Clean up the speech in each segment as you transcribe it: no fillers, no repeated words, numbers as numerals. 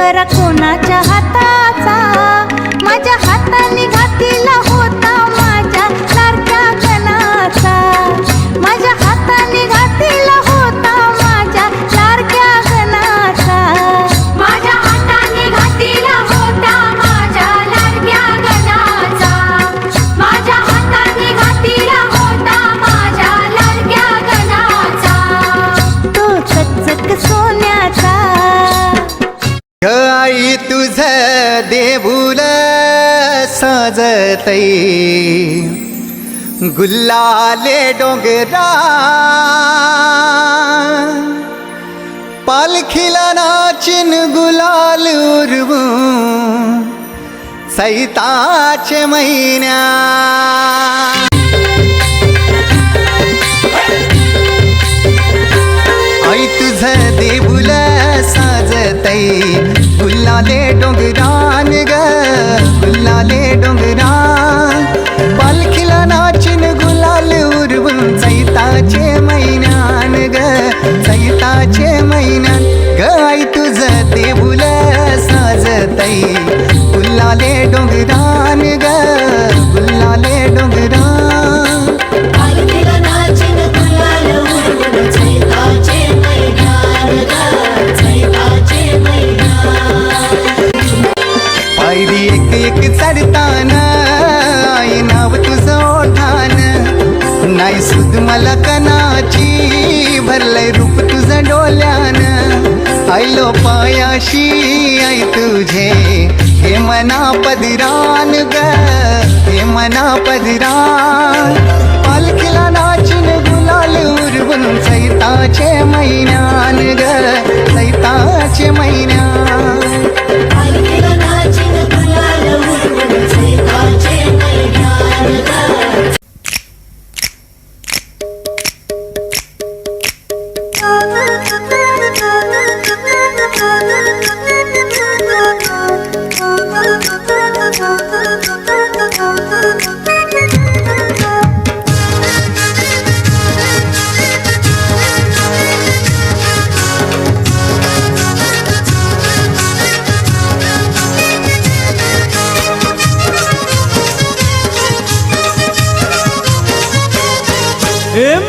गरा कोणाच्या हाताचा, माझ्या हाताने घातीला होता माझ्या लाडक्या गणाचा, माझ्या हाताने घातीला होता माझ्या लाडक्या गणाचा, माझ्या हाताने घातीला होता माझ्या लाडक्या गणाचा, माझ्या हाताने घातीला होता माझ्या लाडक्या गणाचा, तो चकचक सोन्याचा. आई तुझ देऊळ साजतई, गुल्लाले डोंगरा पालखीला नाचिन गुलाल उरवू सैताचे महिन्या. आई तुझ देऊळ साजतई, गुल्लाले डोंगरान ग गुल्लाले डोंगरान, पालखीला नाचिन गुलाल उरवून चैताचे महिन्यान ग चैताचे महिन्यान. ग आई तुझ देऊळ साजतई, गुल्लाले डोंगरान ग गुल्लाले डोंगरान. पालखीला नाचिन गुलाल उडवून चैताचे महिन्यान ग चैताचे महिन्यान. पायरी एक एक चढताना आई नाव तुझं ओठान, नाही सुद मला कणाची भरलंय रूप तुझं डोल्यान. आयलो पायाशी आई तुझे हे मना पदरान ग हे मना पदरान, पालखीला नाचिन गुलाल उरवून चैताचे महिन्यान ग चैताचे महिन्यान. पालखीला नाचिन गुलाल उडवून चैताचे महिन्यान ग.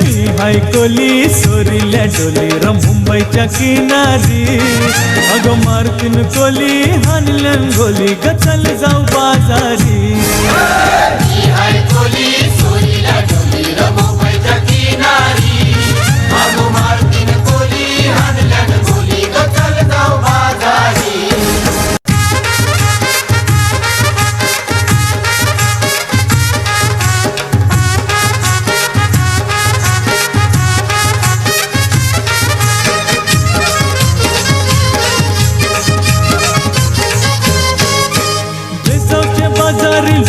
मी हायकोली सोरील्या डोलीर मुंबईच्या किनारी, अगं मारतीन कोली हानलन गोली ग चल जाऊ बाजारी. मी हायकोली सोरील्या डोलीर मुंबईच्या किनारी, अगं मारतीन कोली हानलन गोली ग चल जाऊ बाजारी.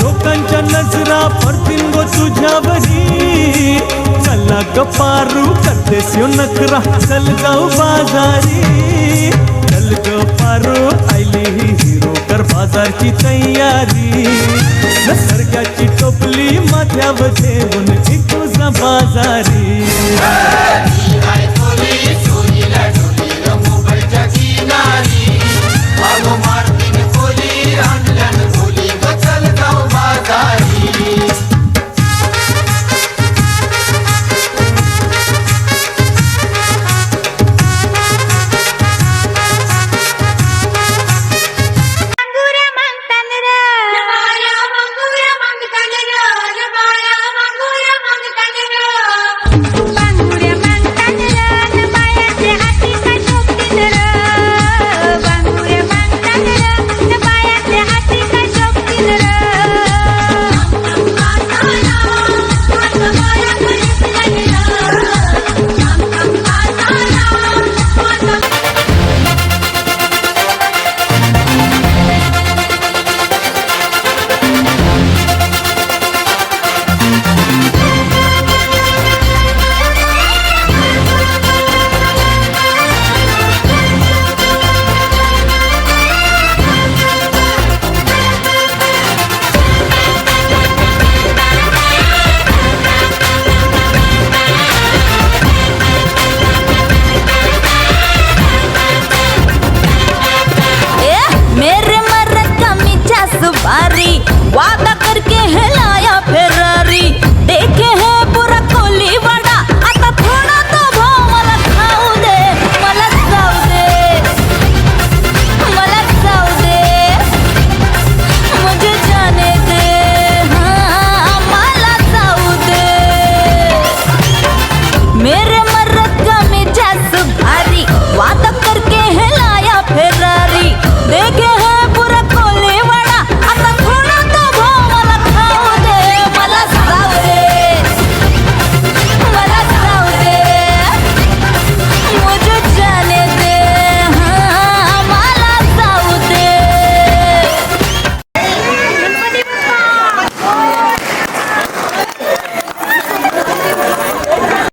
लोकांच्या नजरा पडतील गो तुझ्यावरी, चला ग पारू करतेस यो नखरा चल जाऊ बाजारी. चल ग पारू आयली ही हिरो कर बाजारची तयारी, निसर्गाची टोपली माथ्यावर ठेवून ती तुझा बाजारी.